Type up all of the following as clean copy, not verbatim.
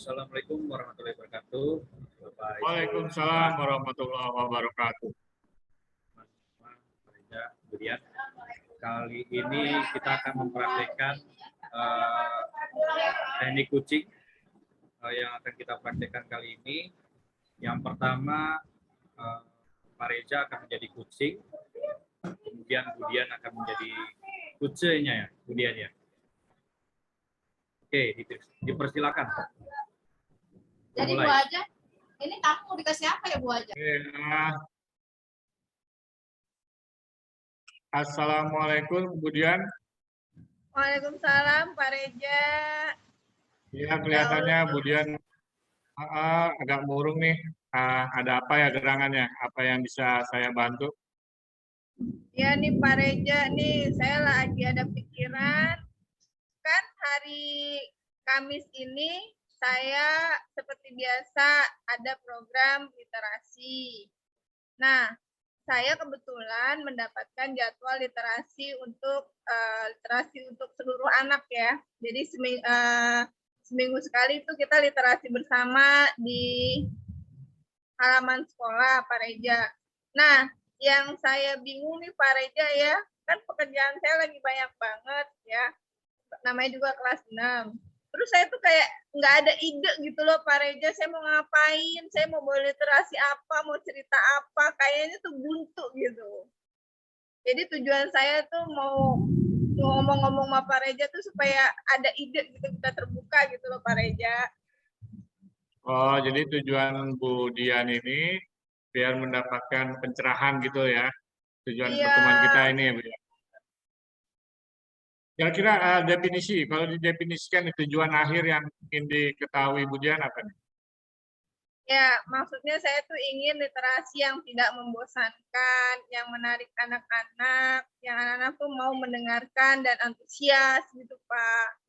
Assalamualaikum warahmatullahi wabarakatuh. Bapak Ibu, Waalaikumsalam warahmatullahi wabarakatuh. kemudian kali ini kita akan mempraktekkan teknik kucing yang akan kita praktekkan kali ini. Yang pertama, Pak Reza akan menjadi kucing, kemudian Budian akan menjadi kucingnya ya, Budian ya. Oke, dipersilakan. Jadi Bu aja, ini kamu dikasih apa ya Bu aja? Assalamualaikum, Budian. Waalaikumsalam Pak Reza. Ya, kelihatannya Budian agak murung nih. Ada apa ya gerangannya? Apa yang bisa saya bantu? Ya nih Pak Reza, nih saya lagi ada pikiran. Kan hari Kamis ini saya seperti biasa ada program literasi. Nah, saya kebetulan mendapatkan jadwal literasi untuk seluruh anak ya. Jadi seminggu sekali itu kita literasi bersama di halaman sekolah Pak Reza. Nah, yang saya bingung nih Pak Reza ya, kan pekerjaan saya lagi banyak banget ya. Namanya juga kelas 6. Terus saya tuh kayak nggak ada ide gitu loh Pak Reza, saya mau ngapain, saya mau literasi apa, mau cerita apa, kayaknya tuh buntu gitu. Jadi tujuan saya tuh mau ngomong-ngomong sama Pak Reza tuh supaya ada ide gitu, kita terbuka gitu loh Pak Reza. Oh, jadi tujuan Bu Dian ini biar mendapatkan pencerahan gitu ya. Tujuan pertemuan kita ini ya Bu ya. Kira-kira definisi, kalau didefinisikan tujuan akhir yang ingin diketahui Bu Dian apa nih? Ya, maksudnya saya tuh ingin literasi yang tidak membosankan, yang menarik anak-anak, yang anak-anak tuh mau mendengarkan dan antusias gitu Pak.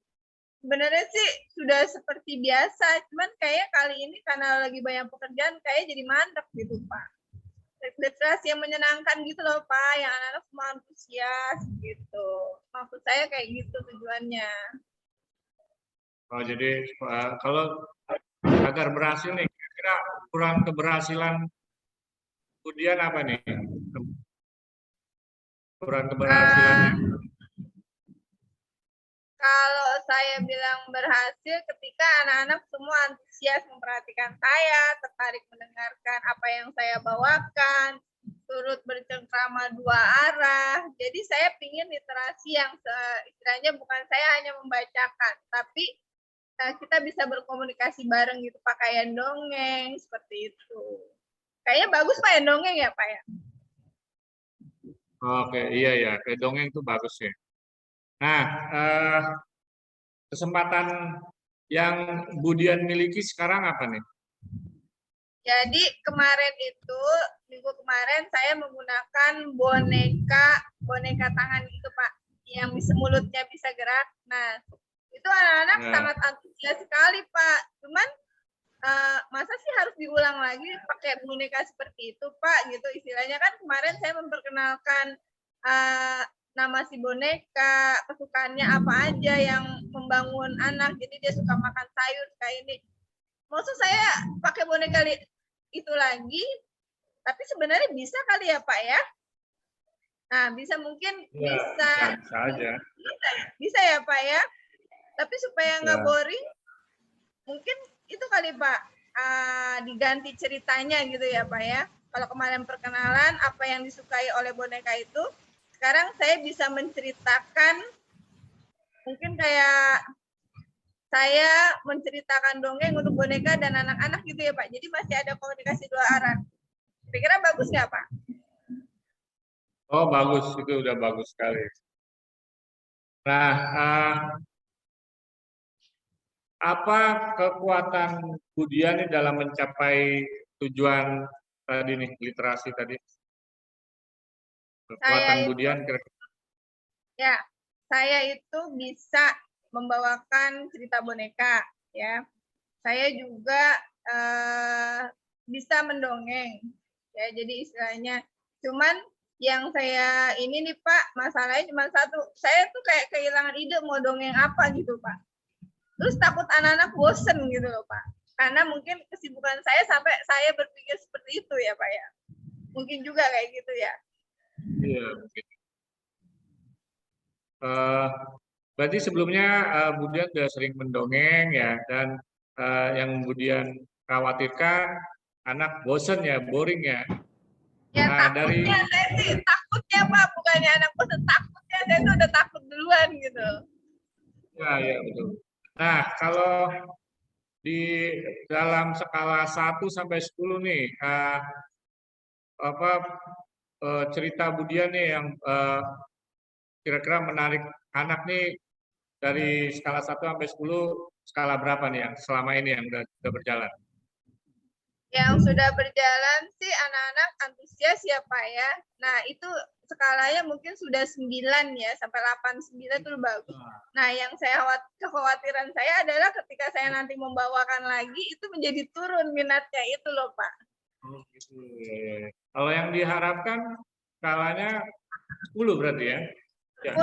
Sebenarnya sih sudah seperti biasa, cuman kayak kali ini karena lagi banyak pekerjaan, kayak jadi mandek gitu Pak. Literasi yang menyenangkan gitu loh Pak, yang anak-anak semua antusias gitu. Maksud saya kayak gitu tujuannya. Oh, jadi kalau agar berhasil nih, kira-kira ukuran keberhasilan Bu Dian apa nih? Ukuran keberhasilannya? Kalau saya bilang berhasil ketika anak-anak semua antusias memperhatikan saya, tertarik mendengarkan apa yang saya bawakan, turut bercengkrama dua arah. Jadi saya ingin literasi yang istilahnya bukan saya hanya membacakan, tapi kita bisa berkomunikasi bareng gitu, pakaian dongeng, seperti itu. Kayaknya bagus Pak ya dongeng ya Pak ya? Oke, iya ya, kayak dongeng itu bagus ya. Nah, kesempatan yang Budian miliki sekarang apa nih? Jadi kemarin itu, minggu kemarin saya menggunakan boneka tangan itu Pak, yang mulutnya bisa gerak. Nah, itu anak-anak sangat antusias sekali Pak. Cuman masa sih harus diulang lagi pakai boneka seperti itu Pak, gitu istilahnya kan kemarin saya memperkenalkan nama si boneka, kesukaannya apa aja yang membangun anak, jadi dia suka makan sayur kayak ini. Maksud saya pakai boneka itu lagi, tapi sebenarnya bisa kali ya Pak ya? Nah, bisa mungkin Ya, bisa aja. Bisa ya Pak ya? Tapi supaya nggak boring, mungkin itu kali Pak, diganti ceritanya gitu ya Pak ya. Kalau kemarin perkenalan apa yang disukai oleh boneka itu, sekarang saya bisa menceritakan mungkin kayak saya menceritakan dongeng untuk boneka dan anak-anak gitu ya Pak. Jadi masih ada komunikasi dua arah. Kira-kira bagus nggak Pak? Oh bagus, itu udah bagus sekali. Nah, apa kekuatan Budian dalam mencapai tujuan tadi nih, literasi tadi? Kekuatan Budian kira-kira? Ya, saya itu bisa membawakan cerita boneka, ya. Saya juga bisa mendongeng, ya. Jadi istilahnya, cuman yang saya ini nih Pak, masalahnya cuma satu. Saya tuh kayak kehilangan ide mau dongeng apa gitu Pak. terus takut anak-anak bosen gitu loh Pak. Karena mungkin kesibukan saya sampai saya berpikir seperti itu ya Pak ya. Mungkin juga kayak gitu ya. Iya, mungkin. Berarti sebelumnya Budian sudah sering mendongeng ya, dan yang Budian khawatirkan anak bosen ya, boring ya. Ya Nah, dari takutnya saya sih, takutnya Pak, bukannya anak bosan, takutnya saya tuh udah takut duluan gitu. ya betul. Nah, kalau di dalam skala 1 sampai 10 nih, apa cerita Budian nih yang kira-kira menarik anak nih dari skala 1 sampai 10, skala berapa nih yang selama ini yang sudah berjalan? Yang sudah berjalan sih anak-anak antusias ya Pak ya. Nah itu skalanya mungkin sudah 9 ya, sampai 8, 9 itu bagus. Nah yang kekhawatiran saya adalah ketika saya nanti membawakan lagi, itu menjadi turun minatnya itu loh Pak. Oh gitu. Kalau yang diharapkan skalanya 10 berarti ya? 10,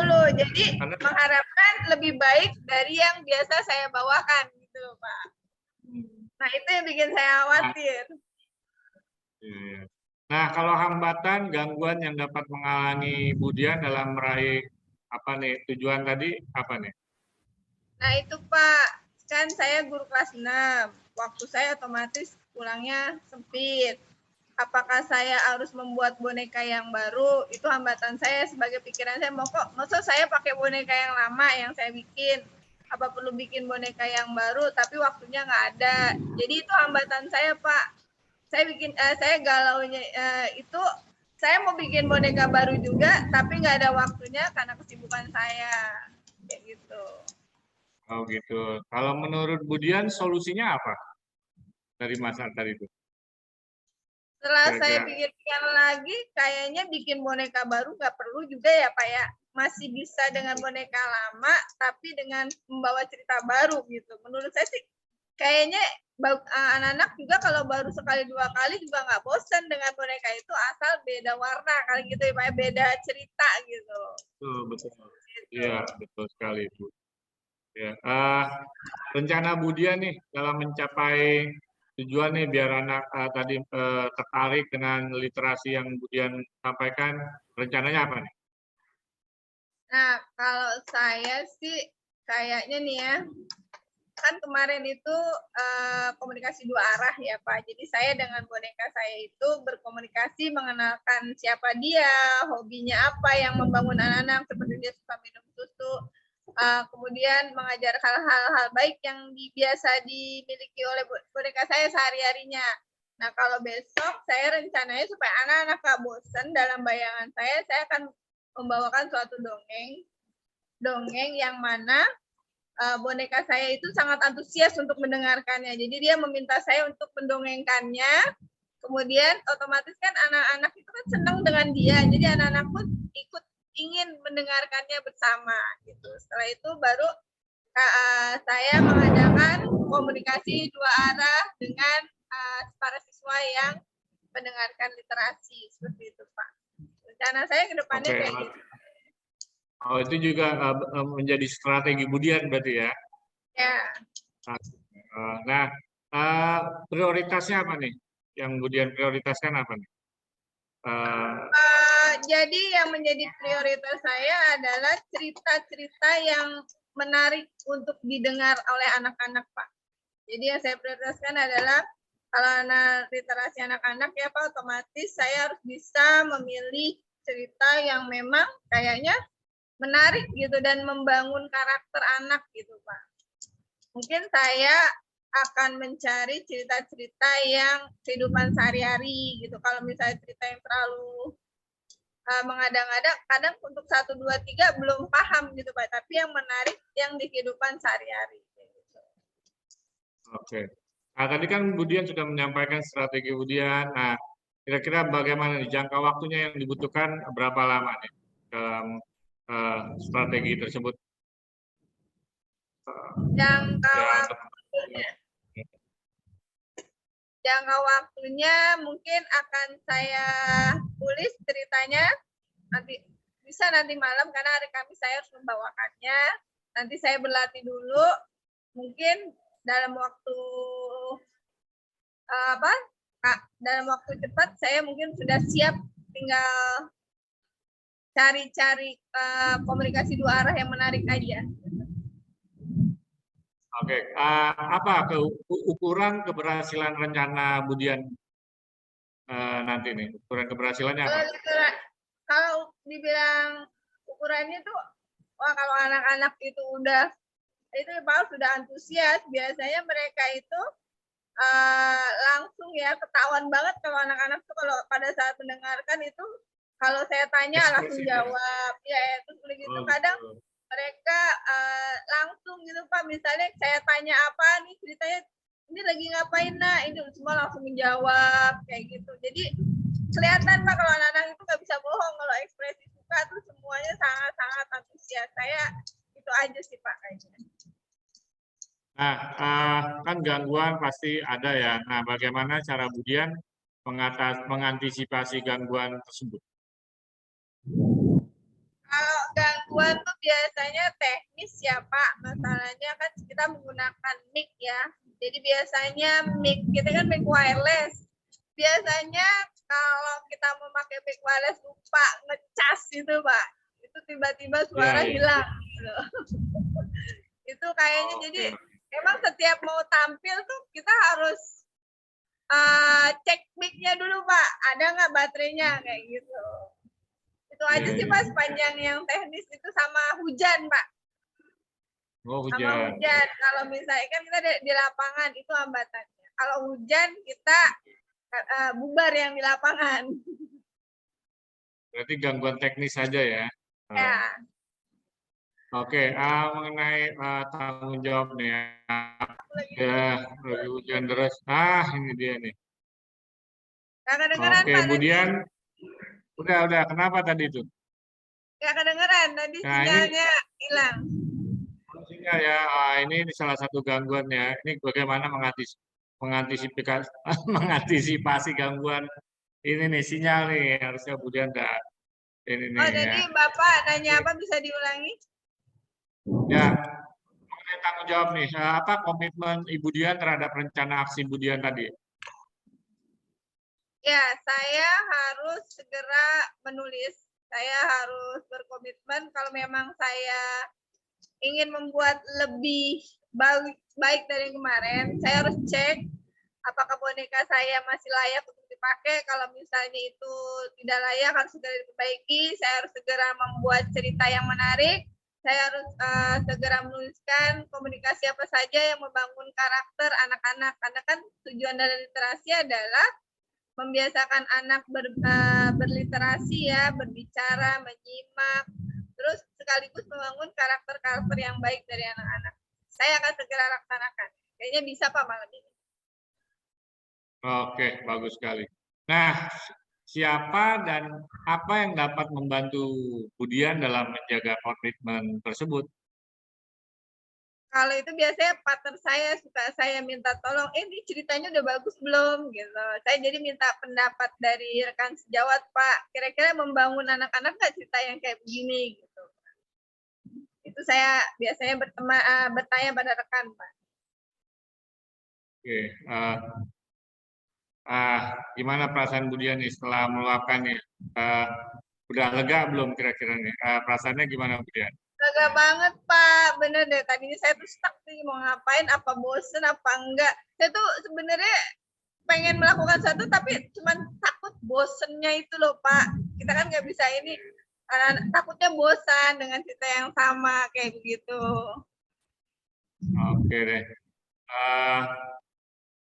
jadi mengharapkan lebih baik dari yang biasa saya bawakan gitu loh Pak. Nah itu yang bikin saya khawatir. Nah kalau hambatan, gangguan yang dapat menghalangi Budian dalam meraih apa nih tujuan tadi apa nih? Nah itu Pak, kan saya guru kelas 6. Waktu saya otomatis pulangnya sempit. Apakah saya harus membuat boneka yang baru? Itu hambatan saya sebagai pikiran saya. Maksud saya pakai boneka yang lama yang saya bikin. Apa perlu bikin boneka yang baru? Tapi waktunya nggak ada. Jadi itu hambatan saya Pak. Saya galaunya itu saya mau bikin boneka baru juga, tapi nggak ada waktunya karena kesibukan saya. Kayak gitu. Oh gitu. Kalau menurut Budian solusinya apa dari Mas Antar itu? Setelah Kira-kira. saya pikir-pikir lagi, kayaknya bikin boneka baru nggak perlu juga ya Pak ya. Masih bisa dengan boneka lama, tapi dengan membawa cerita baru gitu. Menurut saya sih kayaknya anak-anak juga kalau baru sekali 2 kali juga nggak bosan dengan boneka itu, asal beda warna kali gitu ya Pak ya, beda cerita gitu. Betul. Iya, betul sekali Bu. Ya, rencana Budian nih dalam mencapai tujuan nih biar anak tadi tertarik dengan literasi yang Budian sampaikan, rencananya apa nih? Nah, kalau saya sih kayaknya nih ya, kan kemarin itu komunikasi 2 arah ya Pak. Jadi saya dengan boneka saya itu berkomunikasi, mengenalkan siapa dia, hobinya apa yang membangun anak-anak, seperti dia suka minum susu, kemudian mengajar hal-hal baik yang biasa dimiliki oleh boneka saya sehari-harinya. Nah kalau besok saya rencananya supaya anak-anak gak bosan, dalam bayangan saya akan membawakan suatu dongeng yang mana boneka saya itu sangat antusias untuk mendengarkannya. Jadi dia meminta saya untuk mendongengkannya. Kemudian otomatis kan anak-anak itu kan senang dengan dia. Jadi anak-anak pun ikut ingin mendengarkannya bersama gitu. Setelah itu baru saya mengadakan komunikasi 2 arah dengan para siswa yang mendengarkan literasi seperti itu Pak. Rencana saya ke depannya kayak gitu. Oh, itu juga menjadi strategi Budian berarti ya? Ya. Nah, prioritasnya apa nih? Yang Budian prioritaskan apa nih? Jadi yang menjadi prioritas saya adalah cerita-cerita yang menarik untuk didengar oleh anak-anak, Pak. Jadi yang saya prioritaskan adalah kalau literasi anak-anak ya Pak, otomatis saya harus bisa memilih cerita yang memang kayaknya menarik gitu dan membangun karakter anak gitu Pak. Mungkin saya akan mencari cerita-cerita yang kehidupan sehari-hari gitu. Kalau misalnya cerita yang terlalu mengada-ngada, kadang untuk 1, 2, 3 belum paham gitu Pak. Tapi yang menarik yang di kehidupan sehari-hari. Gitu. Oke. Nah tadi kan Budian sudah menyampaikan strategi Budian. Nah kira-kira bagaimana nih jangka waktunya yang dibutuhkan berapa lama nih dalam strategi tersebut? Jangka waktunya mungkin akan saya tulis ceritanya nanti malam karena hari Kamis saya harus membawakannya. Nanti saya berlatih dulu. mungkin dalam waktu dalam waktu cepat saya mungkin sudah siap, tinggal cari-cari komunikasi dua arah yang menarik aja. Oke, apa ukuran keberhasilan rencana Budian nanti nih? Ukuran keberhasilannya apa? Kalau dibilang ukurannya tuh, wah kalau anak-anak itu sudah antusias, biasanya mereka itu langsung ya ketahuan banget kalau anak-anak tuh kalau pada saat mendengarkan itu, kalau saya tanya langsung jawab, ya terus begitu. Kadang mereka langsung gitu Pak, misalnya saya tanya apa nih ceritanya, ini lagi ngapain nak, ini semua langsung menjawab kayak gitu. Jadi kelihatan Pak kalau anak-anak itu nggak bisa bohong, kalau ekspresi suka tuh semuanya sangat-sangat antusias. Saya itu aja sih Pak kayaknya. Nah, kan gangguan pasti ada ya. Nah, bagaimana cara Budian mengantisipasi gangguan tersebut? Kalau gangguan tuh biasanya teknis ya Pak. Masalahnya kan kita menggunakan mic ya. Jadi biasanya mic kita kan mic wireless. Biasanya kalau kita memakai mic wireless lupa ngecas itu Pak. Itu tiba-tiba suara hilang. Itu kayaknya jadi emang setiap mau tampil tuh kita harus cek mic-nya dulu Pak. Ada nggak baterainya kayak gitu. Itu aja sih Pak, sepanjang yang teknis itu sama hujan Pak. Oh, hujan. Sama hujan. Kalau misalnya kan kita di lapangan itu hambatannya. Kalau hujan kita bubar yang di lapangan. Berarti gangguan teknis saja ya? Ya. Oke, mengenai tanggung jawab nih ya, lagi hujan deras. Ini dia nih. Oke, kemudian udah. Kenapa tadi itu? Nggak kedengeran, tadi sinyalnya hilang. Sinyal ya, ini salah satu gangguan ya. Ini bagaimana mengantisipasi gangguan ini nih, sinyal nih. Harusnya kemudian ini nih. Jadi Bapak nanya apa, bisa diulangi? Ya, mengenai tanggung jawab nih. Apa komitmen Ibu Dian terhadap rencana aksi Budian tadi? Ya, saya harus segera menulis. Saya harus berkomitmen kalau memang saya ingin membuat lebih baik dari kemarin. Saya harus cek apakah boneka saya masih layak untuk dipakai. Kalau misalnya itu tidak layak, harus segera diperbaiki. Saya harus segera membuat cerita yang menarik. Saya harus segera menuliskan komunikasi apa saja yang membangun karakter anak-anak. Karena kan tujuan dari literasi adalah membiasakan anak berliterasi ya, berbicara, menyimak, terus sekaligus membangun karakter-karakter yang baik dari anak-anak. Saya akan segera laksanakan. Kayaknya bisa Pak malam ini. Oke, bagus sekali. Nah, siapa dan apa yang dapat membantu Budian dalam menjaga komitmen tersebut? Kalau itu biasanya partner saya suka saya minta tolong, ini ceritanya udah bagus belum gitu. Saya jadi minta pendapat dari rekan sejawat Pak, kira-kira membangun anak-anak nggak cerita yang kayak begini gitu. Itu saya biasanya bertanya pada rekan Pak. Oke, gimana perasaan Budian nih setelah meluapkannya? Udah lega belum kira-kira nih? Perasaannya gimana Budian? Lega banget Pak, bener deh. Tadinya saya tuh stuck nih mau ngapain, apa bosen apa enggak. Saya tuh sebenarnya pengen melakukan sesuatu tapi cuman takut bosennya itu loh Pak. Kita kan nggak bisa ini, takutnya bosan dengan cerita yang sama kayak begitu. Oke deh.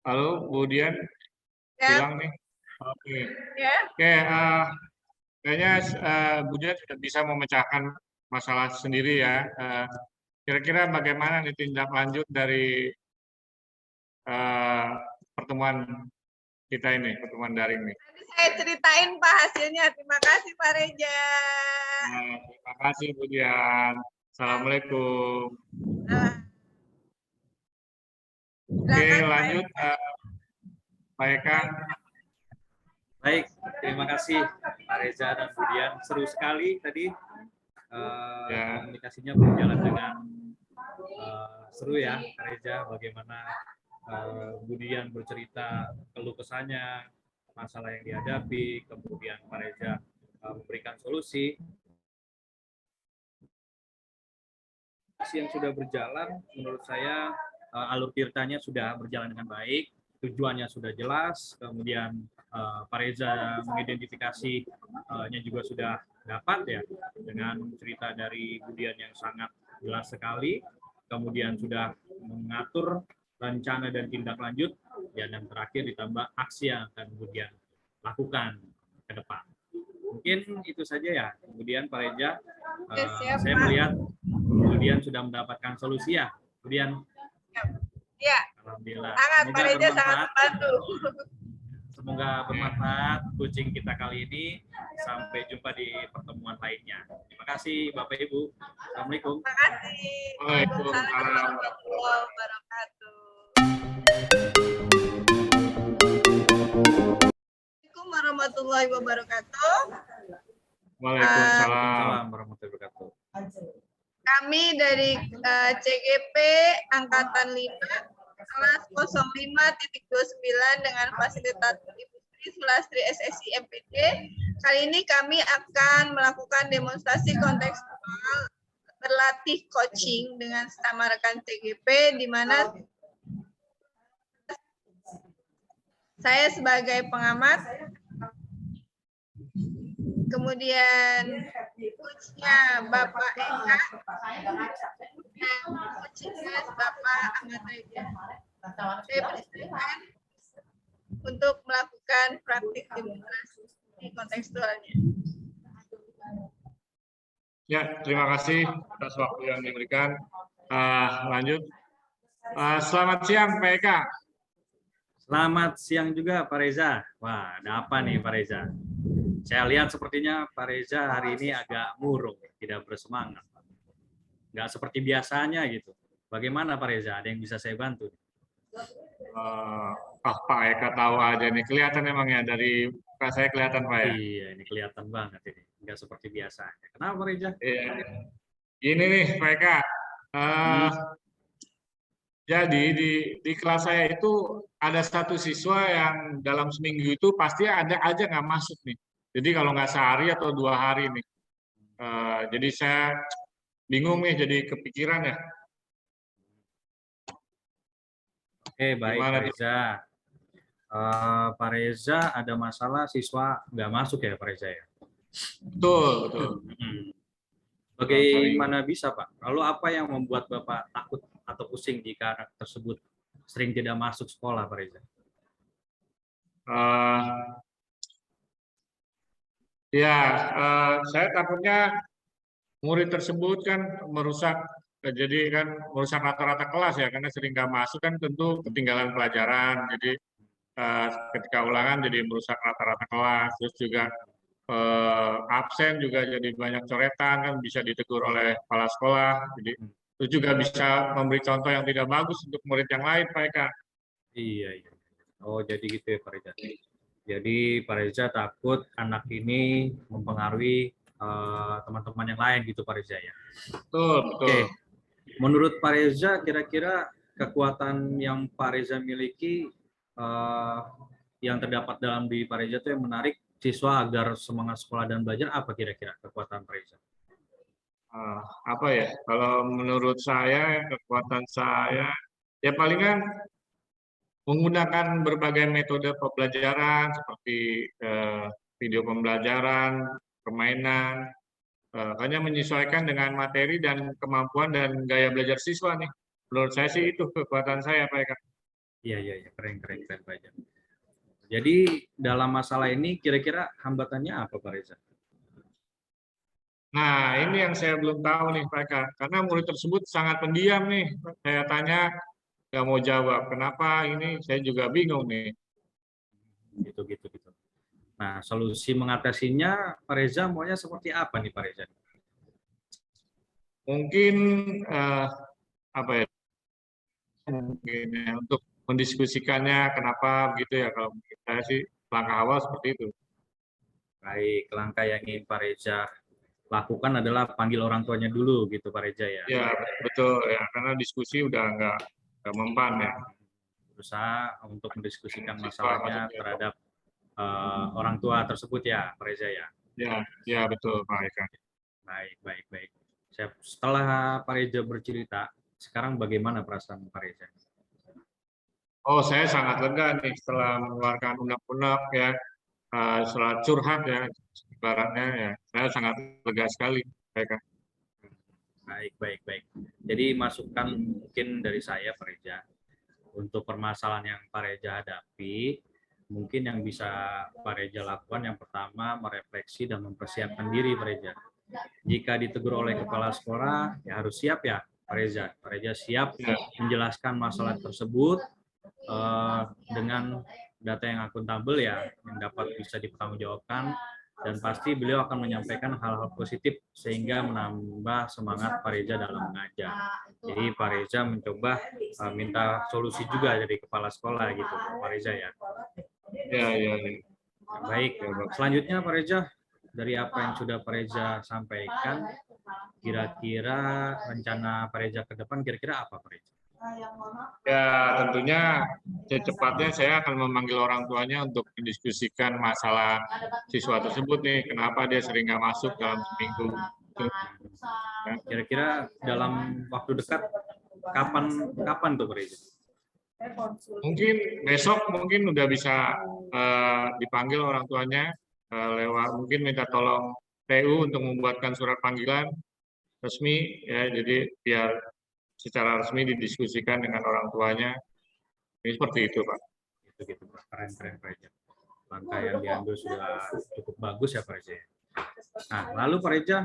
Lalu Budian bilang nih. Oke. Oke, kayaknya Budian sudah bisa memecahkan masalah sendiri ya. Kira-kira bagaimana nih tindak lanjut dari pertemuan kita ini, pertemuan daring nih? Nanti saya ceritain Pak hasilnya. Terima kasih Pak Reja. Terima kasih Budian. Assalamualaikum. Oke, lanjut Pak Eka. Baik, terima kasih Pak Reza dan Budian. Seru sekali tadi komunikasinya berjalan dengan seru ya, Kak Reza, bagaimana Budian bercerita keluh kesahnya, masalah yang dihadapi, kemudian Pak Reza memberikan solusi. Yang sudah berjalan, menurut saya alur tirtanya sudah berjalan dengan baik, tujuannya sudah jelas, kemudian Pak Reza mengidentifikasinya juga sudah dapat ya, dengan cerita dari Budian yang sangat jelas sekali, kemudian sudah mengatur rencana dan tindak lanjut, ya, dan terakhir ditambah aksi yang akan Budian lakukan ke depan. Mungkin itu saja ya. Kemudian Pak Reza, saya melihat kemudian sudah mendapatkan solusi ya. Kemudian, ya, alhamdulillah. sangat Pak Reza sangat membantu. Semoga bermanfaat coaching kita kali ini. Sampai jumpa di pertemuan lainnya. Terima kasih Bapak Ibu. Assalamualaikum. Terima kasih. Waalaikumsalam warahmatullahi wabarakatuh. Assalamualaikum warahmatullahi wabarakatuh. Waalaikumsalam warahmatullahi wabarakatuh. Kami dari CGP Angkatan 5, kelas 05.29 dengan fasilitator Ibu Sri Sulastri SSI MPD. Kali ini kami akan melakukan demonstrasi kontekstual berlatih coaching dengan sesama rekan CGP, di mana saya sebagai pengamat, kemudian coachnya Bapak Eka, dan coachnya Bapak Ahmad Reza. Saya berikan untuk melakukan praktik demonstrasi kontekstualnya. Ya, terima kasih atas waktu yang diberikan. Lanjut. Selamat siang, Pak Eka. Selamat siang juga Pak Reza. Wah, ada apa nih Pak Reza? Saya lihat sepertinya Pak Reza hari ini agak murung, tidak bersemangat. Nggak seperti biasanya gitu. Bagaimana Pak Reza? Ada yang bisa saya bantu? Pak Eka tahu aja nih. Kelihatan emang ya dari muka saya kelihatan Pak ya? Iya, ini kelihatan banget ini. Nggak seperti biasanya. Kenapa Pak Reza? Iya. Ini nih Pak Eka. Jadi di kelas saya itu ada satu siswa yang dalam seminggu itu pasti ada aja nggak masuk nih. Jadi kalau nggak sehari atau 2 hari nih. Jadi saya bingung nih, jadi kepikiran ya. Oke, baik Pak Reza. Pak Reza ada masalah siswa nggak masuk ya Pak Reza ya? Betul, betul. Bagaimana bisa Pak? Lalu apa yang membuat Bapak takut atau pusing jika anak tersebut sering tidak masuk sekolah Pak Reza? Saya takutnya murid tersebut kan merusak rata-rata kelas ya, karena sering nggak masuk kan tentu ketinggalan pelajaran. Jadi ketika ulangan jadi merusak rata-rata kelas, terus juga absen juga jadi banyak coretan, kan bisa ditegur oleh kepala sekolah. Jadi itu juga bisa memberi contoh yang tidak bagus untuk murid yang lain, Pak Eka. Iya. Oh, jadi gitu ya Pak Reza. Jadi Pak Reza takut anak ini mempengaruhi teman-teman yang lain gitu Pak Reza ya. Betul. Oke. Menurut Pak Reza, kira-kira kekuatan yang Pak Reza miliki yang terdapat dalam diri Pak Reza itu yang menarik siswa agar semangat sekolah dan belajar, apa kira-kira kekuatan Pak Reza? Apa ya? Kalau menurut saya kekuatan saya ya palingan menggunakan berbagai metode pembelajaran seperti video pembelajaran, permainan, hanya menyesuaikan dengan materi dan kemampuan dan gaya belajar siswa nih. Menurut saya sih itu kekuatan saya, Pak Eka. Iya, keren Pak Reza. Jadi dalam masalah ini kira-kira hambatannya apa Pak Reza? Nah, ini yang saya belum tahu nih Pak Eka. Karena murid tersebut sangat pendiam nih. Saya tanya, nggak mau jawab. Kenapa ini? Saya juga bingung nih. Gitu. Nah, solusi mengatasinya Pak Reza maunya seperti apa nih Pak Reza? Mungkin apa ya? Mungkin ya, untuk mendiskusikannya kenapa begitu ya, kalau menurut saya sih langkah awal seperti itu. Baik, langkah yang ingin Pak Reza lakukan adalah panggil orang tuanya dulu gitu Pak Reza ya. Ya, betul ya, karena diskusi udah nggak mempan ya. Berusaha untuk mendiskusikan Siswa masalahnya maksudnya. terhadap orang tua tersebut ya Pak Reza ya. Ya, ya betul Pak Eka. Baik. Setelah Pak Reza bercerita, sekarang bagaimana perasaan Pak Reza? Oh, saya sangat lega nih setelah mengeluarkan unek-unek ya, setelah curhat ya, ibaratnya ya, saya sangat lega sekali, Pak Eka. Baik. Jadi masukan mungkin dari saya Pak Reza, untuk permasalahan yang Pak Reza hadapi, mungkin yang bisa Pak Reza lakukan yang pertama merefleksi dan mempersiapkan diri Pak Reza. Jika ditegur oleh kepala sekolah, ya harus siap ya Pak Reza. Pak Reza siap menjelaskan masalah tersebut dengan data yang akuntabel ya, yang dapat bisa dipertanggungjawabkan, dan pasti beliau akan menyampaikan hal-hal positif sehingga menambah semangat Pak Reza dalam mengajar. Jadi Pak Reza mencoba minta solusi juga dari kepala sekolah gitu Pak Reza ya. Ya. Baik, selanjutnya Pak Reza, dari apa yang sudah Pak Reza sampaikan, kira-kira rencana Pak Reza ke depan kira-kira apa Pak Reza? Ya, tentunya secepatnya saya akan memanggil orang tuanya untuk mendiskusikan masalah siswa tersebut nih, kenapa dia sering nggak masuk dalam seminggu. Kira-kira dalam waktu dekat kapan tuh Pak Reza? Mungkin besok mungkin udah bisa dipanggil orang tuanya lewat mungkin minta tolong TU untuk membuatkan surat panggilan resmi ya, jadi biar secara resmi didiskusikan dengan orang tuanya. Ini seperti itu, Pak. Gitu Pak. Keren Pak Reza. Langkah yang diambil sudah cukup bagus ya Pak Reza. Nah, lalu Pak Reza,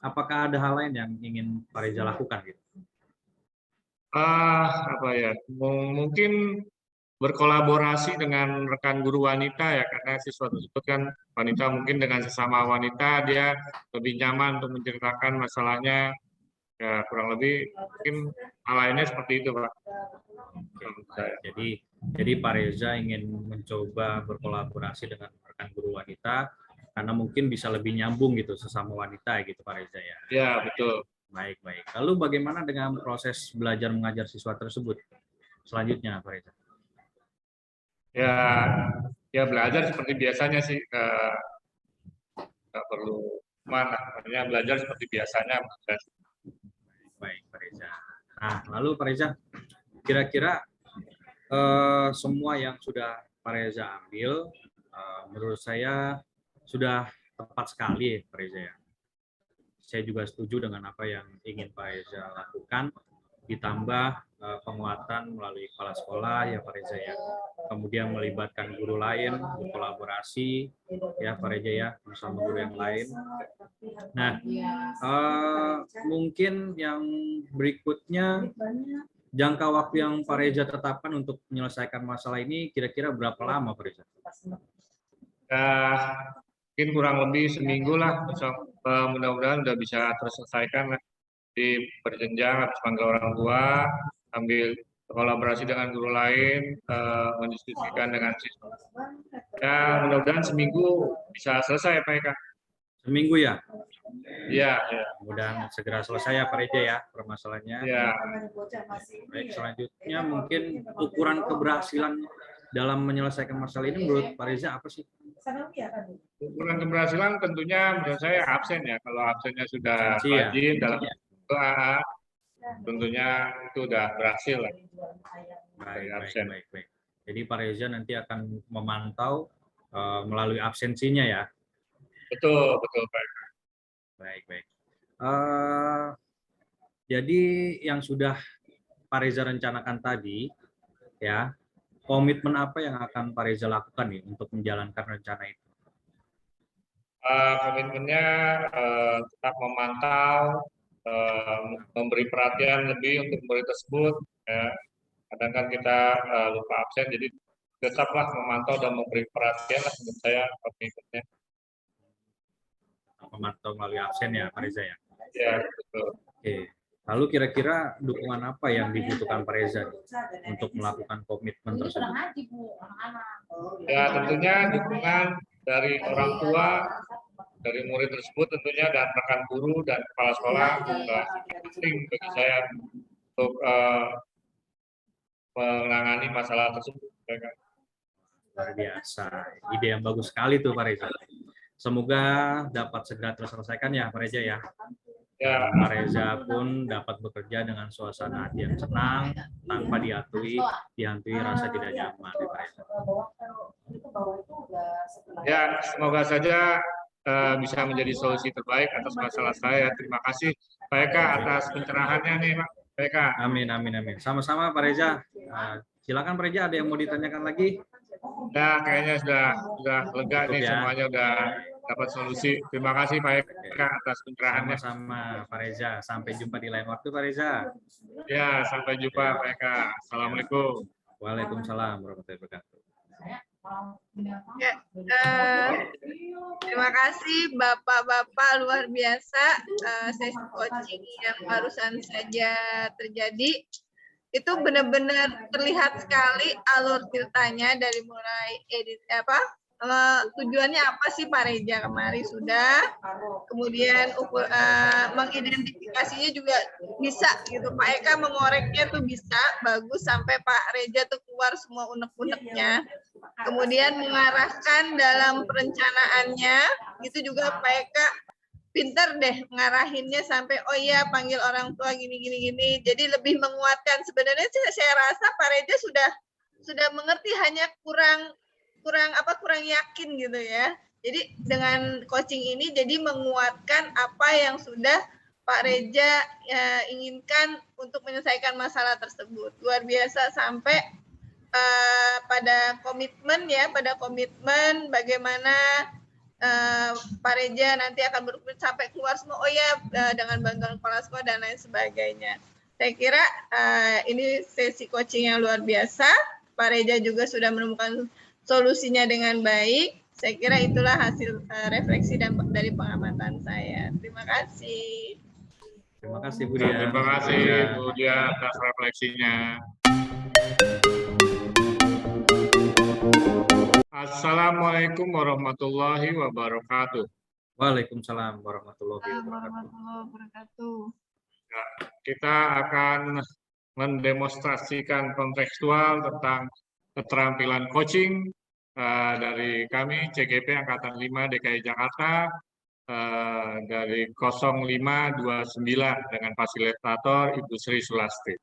apakah ada hal lain yang ingin Pak Reza lakukan gitu? Apa ya? Mungkin berkolaborasi dengan rekan guru wanita ya, karena siswa tersebut kan wanita, mungkin dengan sesama wanita dia lebih nyaman untuk menceritakan masalahnya. Ya, kurang lebih mungkin hal lainnya seperti itu, Pak. Jadi Pak Reza ingin mencoba berkolaborasi dengan rekan guru wanita karena mungkin bisa lebih nyambung gitu sesama wanita gitu Pak Reza ya. Ya, betul. Baik. Lalu bagaimana dengan proses belajar mengajar siswa tersebut selanjutnya Pak Reza? Ya belajar seperti biasanya sih, nggak perlu mana, artinya belajar seperti biasanya. Baik Pak Reza. Nah, lalu Pak Reza, kira-kira semua yang sudah Pak Reza ambil, menurut saya sudah tepat sekali Pak Reza ya. Saya juga setuju dengan apa yang ingin Pak Reza lakukan, ditambah penguatan melalui kepala sekolah ya Pak Reza ya. Kemudian melibatkan guru lain, berkolaborasi ya Pak Reza ya, bersama guru yang lain. Nah, mungkin yang berikutnya, jangka waktu yang Pak Reza tetapkan untuk menyelesaikan masalah ini kira-kira berapa lama Pak Reza? Mungkin kurang lebih seminggu lah, mudah-mudahan udah bisa terselesaikan lah. Di berjenjang, habis panggil orang tua, ambil kolaborasi dengan guru lain, mendiskusikan dengan siswa. Ya, mudah-mudahan seminggu bisa selesai Pak Eka. Seminggu ya? Iya. Mudah segera selesai ya Pak Reza ya permasalahannya. Ya. Baik, selanjutnya mungkin ukuran keberhasilan dalam menyelesaikan masalah ini menurut Pak Reza apa sih? Ukuran keberhasilan tentunya menurut saya absen ya. Kalau absennya sudah rajin dalam doa, tentunya itu udah berhasil lah. Baik. Jadi Pak Reza nanti akan memantau melalui absensinya ya. Betul Pak. Baik. Jadi yang sudah Pak Reza rencanakan tadi ya, komitmen apa yang akan Pak Reza lakukan nih untuk menjalankan rencana itu? Komitmennya tetap memantau, memberi perhatian lebih untuk murid tersebut. Ya. Kadang kan kita lupa absen, jadi tetaplah memantau dan memberi perhatian lah menurut saya komitmennya. Memantau melalui absen ya Pak Reza ya? Ya, betul. Oke. Lalu kira-kira dukungan apa yang dibutuhkan Pak Reza untuk melakukan komitmen tersebut? Ya, tentunya dukungan dari orang tua, dari murid tersebut tentunya dan rekan guru dan kepala sekolah penting bagi saya untuk menangani masalah tersebut. Luar biasa. Ide yang bagus sekali tuh Pak Reza. Semoga dapat segera terselesaikan ya Pak Reza ya. Ya, Pak Reza pun dapat bekerja dengan suasana hati yang senang tanpa dihantui rasa tidak nyaman ya Pak Reza. ya semoga saja bisa menjadi solusi terbaik atas masalah saya. Terima kasih Pak Eka atas pencerahannya nih Pak Eka. Amin, amin, amin. Sama-sama Pak Reza. Silakan Pak Reza, ada yang mau ditanyakan lagi? Ya, kayaknya sudah lega Cukup nih ya. semuanya udah dapat solusi. Terima kasih Pak Eka atas pencerahannya. Sama-sama Pak Reza. Sampai jumpa di lain waktu Pak Reza. Ya, sampai jumpa Pak Eka. Assalamualaikum. Waalaikumsalam warahmatullahi wabarakatuh. Ya, terima kasih Bapak-Bapak, luar biasa sesi coaching yang barusan saja terjadi. Itu benar-benar terlihat sekali alur ceritanya dari mulai tujuannya apa sih Pak Reza kemarin sudah, kemudian mengidentifikasinya juga bisa gitu, Pak Eka mengoreknya tuh bisa bagus sampai Pak Reza tuh keluar semua unek-uneknya, kemudian mengarahkan dalam perencanaannya itu juga Pak Eka pinter deh ngarahinnya sampai oh iya panggil orang tua gini, jadi lebih menguatkan. Sebenarnya saya rasa Pak Reza sudah mengerti, hanya kurang yakin gitu ya. Jadi dengan coaching ini jadi menguatkan apa yang sudah Pak Reza inginkan untuk menyelesaikan masalah tersebut. Luar biasa sampai pada komitmen bagaimana Pak Reza nanti akan berkomitmen sampai keluar semua. Oh ya, dengan bantuan kepala sekolah dan lain sebagainya. Saya kira ini sesi coaching yang luar biasa. Pak Reza juga sudah menemukan solusinya dengan baik. Saya kira itulah hasil refleksi dari pengamatan saya. Terima kasih. Terima kasih Bu Dia. Terima kasih Bu Dia atas refleksinya. Assalamualaikum warahmatullahi wabarakatuh. Waalaikumsalam warahmatullahi wabarakatuh. Ya, kita akan mendemonstrasikan kontekstual tentang keterampilan coaching dari kami CGP Angkatan 5 DKI Jakarta dari 0529 dengan fasilitator Ibu Sri Sulasti.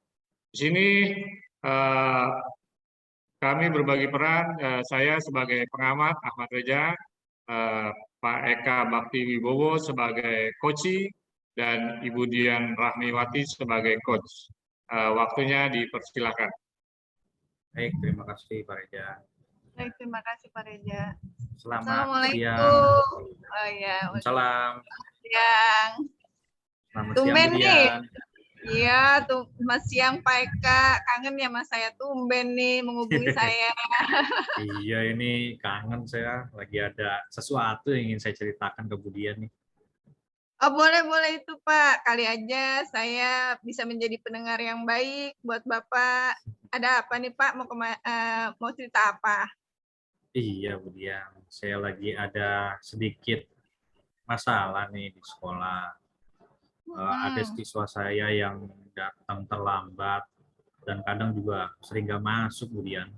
Di sini kami berbagi peran, saya sebagai pengamat Ahmad Reza, Pak Eka Bakti Wibowo sebagai coachee, dan Ibu Dian Rahmiwati sebagai coach. Waktunya dipersilakan. Baik, terima kasih Pak Reza. Baik, terima kasih Pak Reza. Selamat Assalamualaikum. siang. Oh ya. Salam. Siang. Selamat Tumben siang Bu nih. Dian. Iya, tuh Mas siang Pak Eka, kangen ya Mas saya, tumben nih menghubungi saya. Iya, ini kangen saya, lagi ada sesuatu yang ingin saya ceritakan ke Bu Dian nih. Oh boleh itu Pak, kali aja saya bisa menjadi pendengar yang baik buat Bapak. Ada apa nih Pak, mau cerita apa? Iya Bu Dian, saya lagi ada sedikit masalah nih di sekolah. Ada siswa saya yang datang terlambat dan kadang juga sering nggak masuk Bu Dian.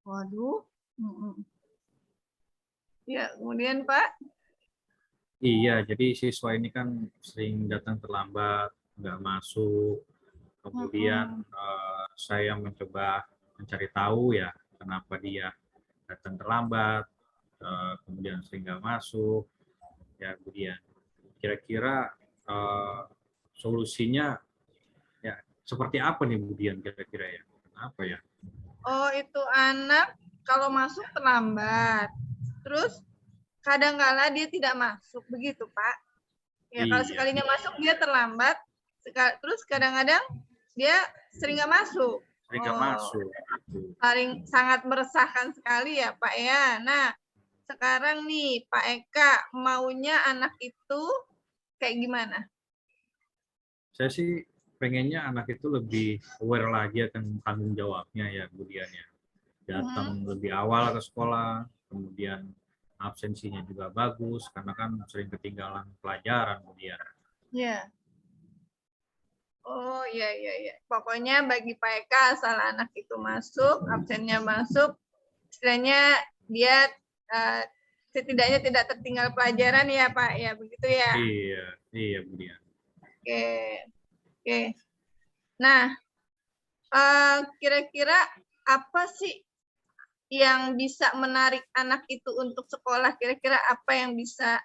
Waduh. Ya, kemudian Pak? Iya, jadi siswa ini kan sering datang terlambat, nggak masuk. Kemudian saya mencoba mencari tahu ya kenapa dia datang terlambat, kemudian sering nggak masuk. Ya, kemudian kira-kira solusinya ya seperti apa nih Bu Dian kira-kira ya? Apa ya? Oh, itu anak kalau masuk terlambat. Terus kadang-kala dia tidak masuk, begitu Pak. Ya, kalau sekalinya masuk dia terlambat, terus kadang-kadang dia sering nggak masuk. Sering nggak masuk. Sangat meresahkan sekali ya Pak ya. Nah, sekarang nih Pak Eka maunya anak itu kayak gimana? Saya sih pengennya anak itu lebih aware lagi akan tanggung jawabnya ya Bu Dian ya. Datang lebih awal ke sekolah, kemudian absensinya juga bagus karena kan sering ketinggalan pelajaran kemudian. Iya. Oh, iya, iya, iya. Pokoknya bagi Pak Eka, asal anak itu masuk, absennya masuk, istilahnya dia setidaknya tidak tertinggal pelajaran ya Pak, ya begitu ya. Iya, iya Bu Dian. Oke, oke. Nah, kira-kira apa sih yang bisa menarik anak itu untuk sekolah? Kira-kira apa yang bisa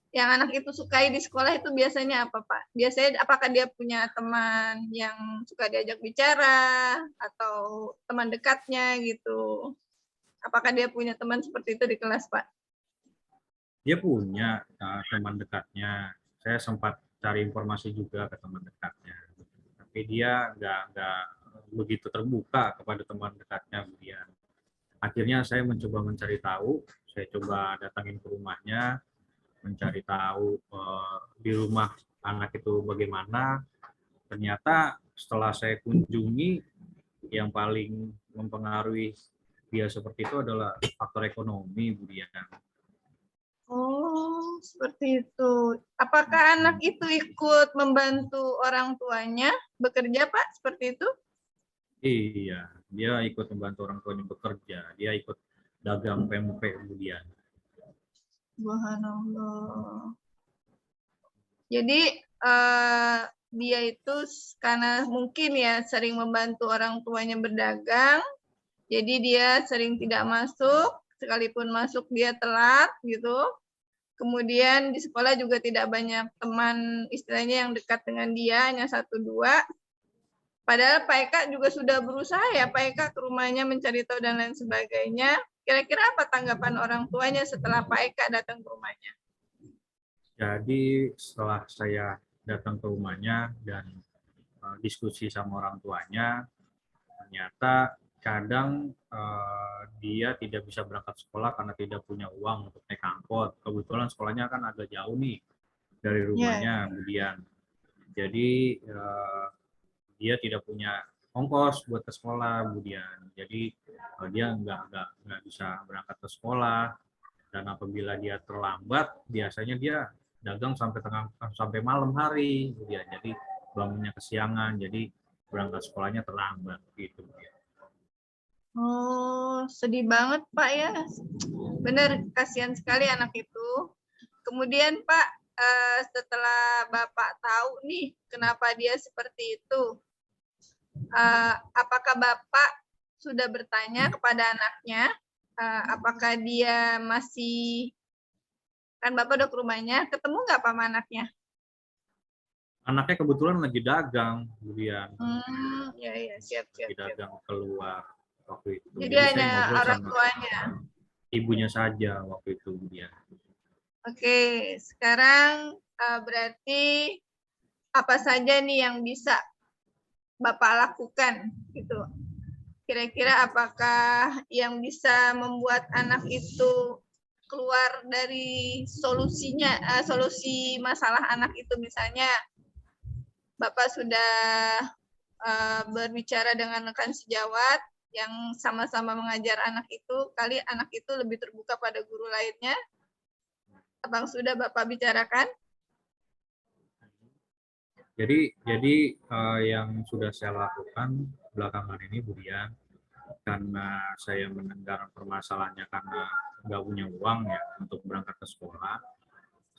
yang anak itu sukai di sekolah itu biasanya apa, Pak? Biasanya apakah dia punya teman yang suka diajak bicara atau teman dekatnya gitu? Apakah dia punya teman seperti itu di kelas, Pak? Dia punya teman dekatnya. Saya sempat cari informasi juga ke teman dekatnya. Tapi dia nggak begitu terbuka kepada teman dekatnya Bu Dian. Akhirnya saya mencoba mencari tahu, saya coba datangin ke rumahnya, mencari tahu di rumah anak itu bagaimana. Ternyata setelah saya kunjungi, yang paling mempengaruhi dia seperti itu adalah faktor ekonomi, Bu Dian. Oh, seperti itu. Apakah anak itu ikut membantu orang tuanya bekerja, Pak? Seperti itu? Iya, dia ikut membantu orang tuanya bekerja. Dia ikut dagang pempek, Bu Dian. Subhanallah. Jadi dia itu karena mungkin ya sering membantu orang tuanya berdagang, jadi dia sering tidak masuk, sekalipun masuk dia telat gitu. Kemudian di sekolah juga tidak banyak teman istilahnya yang dekat dengan dia, hanya 1, 2. Padahal Pak Eka juga sudah berusaha ya Pak Eka ke rumahnya mencari tahu dan lain sebagainya. Kira-kira apa tanggapan orang tuanya setelah Pak Eka datang ke rumahnya? Jadi setelah saya datang ke rumahnya dan diskusi sama orang tuanya, ternyata kadang dia tidak bisa berangkat sekolah karena tidak punya uang untuk naik angkot. Kebetulan sekolahnya kan agak jauh nih dari rumahnya, kemudian jadi dia tidak punya ongkos buat ke sekolah, kemudian jadi dia nggak bisa berangkat ke sekolah, dan apabila dia terlambat biasanya dia dagang sampai malam hari, kemudian jadi bangunnya kesiangan, jadi berangkat sekolahnya terlambat gitu. Oh, sedih banget Pak ya. Benar, kasihan sekali anak itu. Kemudian Pak, setelah Bapak tahu nih kenapa dia seperti itu, apakah Bapak sudah bertanya kepada anaknya, apakah dia masih, kan Bapak udah ke rumahnya, ketemu nggak Pak sama anaknya? Anaknya kebetulan lagi dagang, kemudian Ya, ya, siap, siap, lagi siap. dagang keluar waktu itu. Jadi Jadi saya hanya ngobrol orang sama tuanya. ibunya saja waktu itu dia. Oke, sekarang berarti apa saja nih yang bisa Bapak lakukan gitu? Kira-kira apakah yang bisa membuat anak itu keluar dari solusinya, solusi masalah anak itu, misalnya Bapak sudah berbicara dengan rekan sejawat yang sama-sama mengajar anak itu, kali anak itu lebih terbuka pada guru lainnya. Abang sudah Bapak bicarakan? Jadi yang sudah saya lakukan belakangan ini, Bu Dian, karena saya mendengar permasalahannya karena nggak punya uang ya untuk berangkat ke sekolah,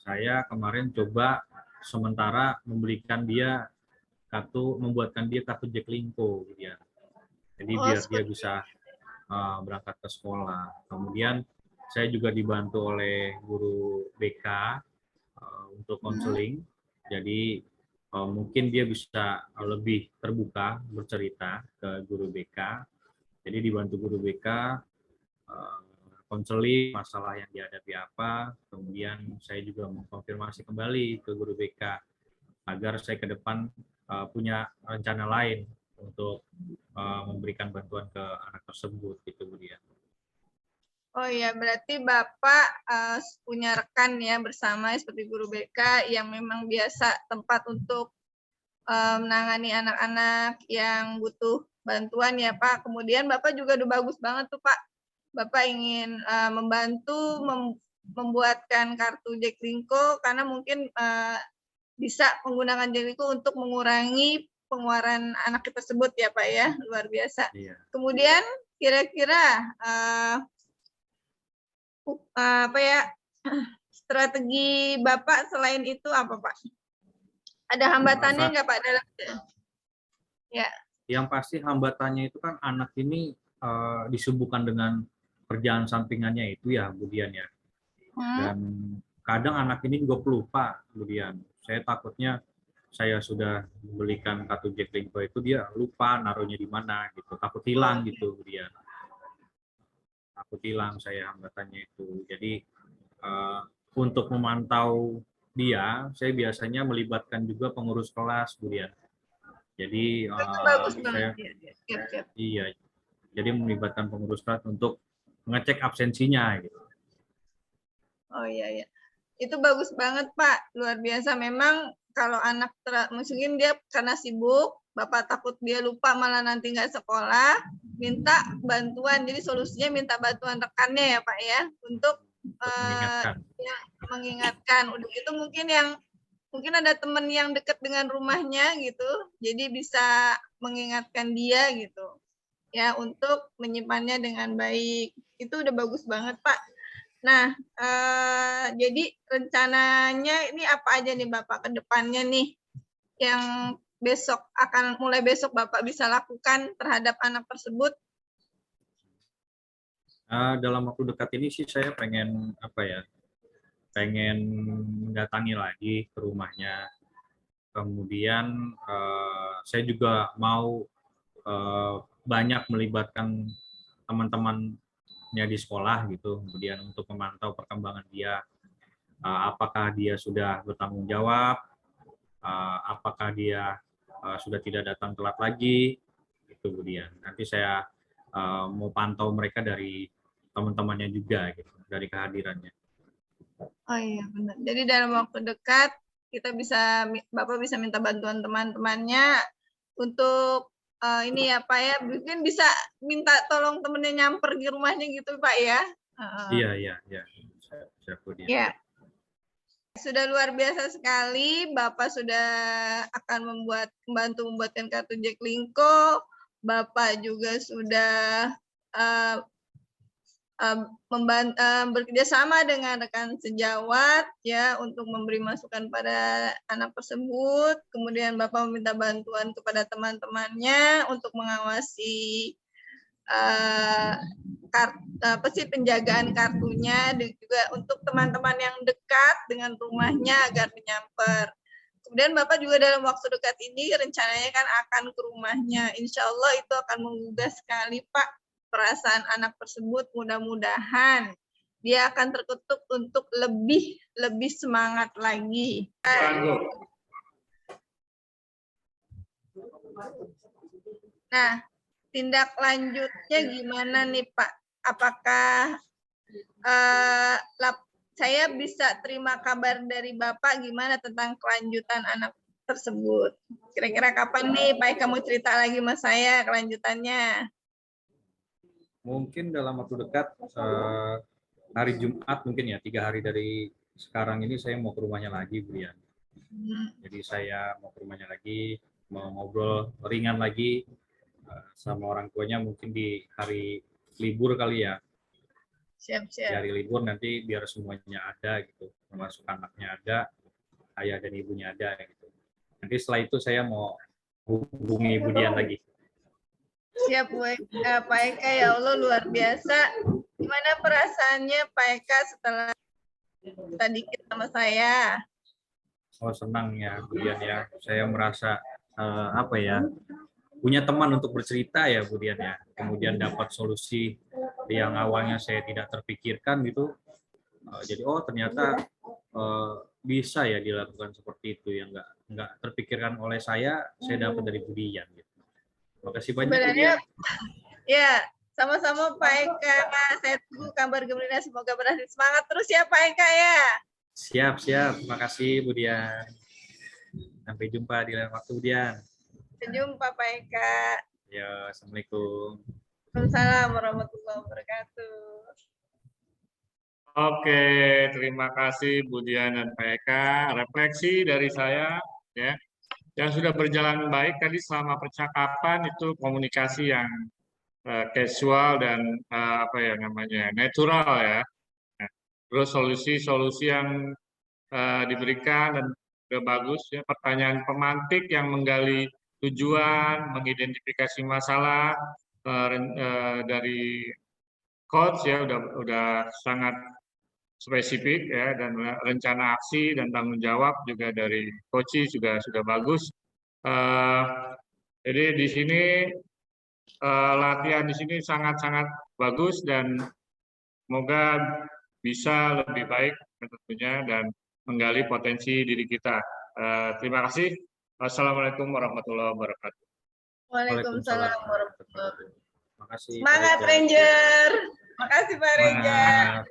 saya kemarin coba sementara membuatkan dia kartu Jaklingko, gitu ya. Jadi biar dia bisa berangkat ke sekolah. Kemudian saya juga dibantu oleh guru BK untuk konseling. Jadi mungkin dia bisa lebih terbuka bercerita ke guru BK. Jadi dibantu guru BK konseling masalah yang dihadapi apa. Kemudian saya juga mengkonfirmasi kembali ke guru BK agar saya ke depan punya rencana lain untuk memberikan bantuan ke anak tersebut gitu, Bu Dian. Oh iya, berarti Bapak punya rekan ya bersama seperti guru BK yang memang biasa tempat untuk menangani anak-anak yang butuh bantuan ya Pak. Kemudian Bapak juga udah bagus banget tuh Pak. Bapak ingin membantu membuatkan kartu Jaklingko karena mungkin bisa menggunakan Jaklingko untuk mengurangi pengeluaran anak tersebut ya Pak ya, luar biasa. Iya. Kemudian kira-kira apa ya, strategi Bapak selain itu apa Pak? Ada hambatannya nggak Pak dalam? Ya. Yang pasti hambatannya itu kan anak ini disibukkan dengan kerjaan sampingannya itu ya, kemudian ya. Dan kadang anak ini juga pelupa, kemudian saya takutnya saya sudah membelikan kartu Jaklingko itu dia lupa naruhnya di mana gitu, takut hilang gitu, kemudian takut hilang saya hambatannya itu. Jadi untuk memantau dia, saya biasanya melibatkan juga pengurus kelas, kemudian. Jadi Bagus saya, banget. iya, jadi melibatkan pengurus kelas untuk mengecek absensinya gitu. Oh iya. Itu bagus banget Pak, luar biasa. Memang kalau anak mungkin dia karena sibuk, Bapak takut dia lupa malah nanti nggak sekolah, minta bantuan. Jadi solusinya minta bantuan rekannya ya Pak ya, untuk mengingatkan. Udah gitu mungkin ada teman yang dekat dengan rumahnya gitu, jadi bisa mengingatkan dia gitu ya untuk menyimpannya dengan baik. Itu udah bagus banget Pak. Nah, jadi rencananya ini apa aja nih Bapak ke depannya nih yang mulai besok Bapak bisa lakukan terhadap anak tersebut? Dalam waktu dekat ini sih saya pengen pengen mendatangi lagi ke rumahnya. Kemudian saya juga mau banyak melibatkan teman-temannya di sekolah gitu, kemudian untuk memantau perkembangan dia, apakah dia sudah bertanggung jawab, apakah dia sudah tidak datang telat lagi, itu kemudian nanti saya mau pantau mereka dari teman-temannya juga gitu, dari kehadirannya. Oh iya benar. Jadi dalam waktu dekat Bapak bisa minta bantuan teman-temannya untuk ini ya Pak ya, mungkin bisa minta tolong temennya nyamper di rumahnya gitu Pak ya. Iya. Ya. Sudah luar biasa sekali, Bapak sudah akan membantu membuatkan kartu Jaklingko. Bapak juga sudah bekerja sama dengan rekan sejawat ya untuk memberi masukan pada anak tersebut. Kemudian Bapak meminta bantuan kepada teman-temannya untuk mengawasi penjagaan kartunya, dan juga untuk teman-teman yang dekat dengan rumahnya agar menyamper. Kemudian Bapak juga dalam waktu dekat ini rencananya kan akan ke rumahnya. Insya Allah itu akan menggugah sekali Pak perasaan anak tersebut. Mudah-mudahan dia akan terketuk untuk lebih semangat lagi. Nah, tindak lanjutnya gimana nih Pak? Apakah saya bisa terima kabar dari Bapak gimana tentang kelanjutan anak tersebut? Kira-kira kapan nih Pak kamu cerita lagi sama saya kelanjutannya? Mungkin dalam waktu dekat, hari Jumat mungkin ya, 3 hari dari sekarang ini saya mau ke rumahnya lagi, Bu Dian. Jadi saya mau ke rumahnya lagi, mau ngobrol ringan lagi sama orang tuanya mungkin di hari libur kali ya. Siap. Di hari libur nanti biar semuanya ada gitu, termasuk anaknya ada, ayah dan ibunya ada gitu. Nanti setelah itu saya mau hubungi Bu Dian lagi. Siap Pak Eka, ya Allah luar biasa. Gimana perasaannya Pak Eka setelah tadi sama saya? Oh senang ya Bu Dian ya, saya merasa punya teman untuk bercerita ya Bu Dian ya. Kemudian dapat solusi yang awalnya saya tidak terpikirkan gitu. Jadi ternyata bisa ya dilakukan seperti itu yang nggak terpikirkan oleh saya dapat dari Bu Dian gitu. Terima kasih banyak Bu Dian. Ya, sama-sama Pak Eka. Saya tunggu kabar gembira, semoga berhasil. Semangat terus ya Pak Eka ya. Siap. Terima kasih Bu Dian. Sampai jumpa di lain waktu Bu Dian. Sampai jumpa Pak Eka. Ya, assalamualaikum. Waalaikumsalam warahmatullahi wabarakatuh. Oke, terima kasih Bu Dian dan Pak Eka. Refleksi dari saya, ya, yang sudah berjalan baik tadi selama percakapan itu komunikasi yang casual dan apa ya namanya natural ya. Nah, terus solusi-solusi yang diberikan dan sudah bagus ya. Pertanyaan pemantik yang menggali tujuan, mengidentifikasi masalah dari coach ya udah sangat spesifik ya, dan rencana aksi dan tanggung jawab juga dari coach juga sudah bagus. Jadi di sini latihan di sini sangat-sangat bagus dan semoga bisa lebih baik tentunya dan menggali potensi diri kita. Terima kasih. Wassalamualaikum warahmatullahi wabarakatuh. Waalaikumsalam warahmatullahi wabarakatuh. Terima kasih. Semangat Pak Reza. Ranger. Makasih Pak Reza. Semangat.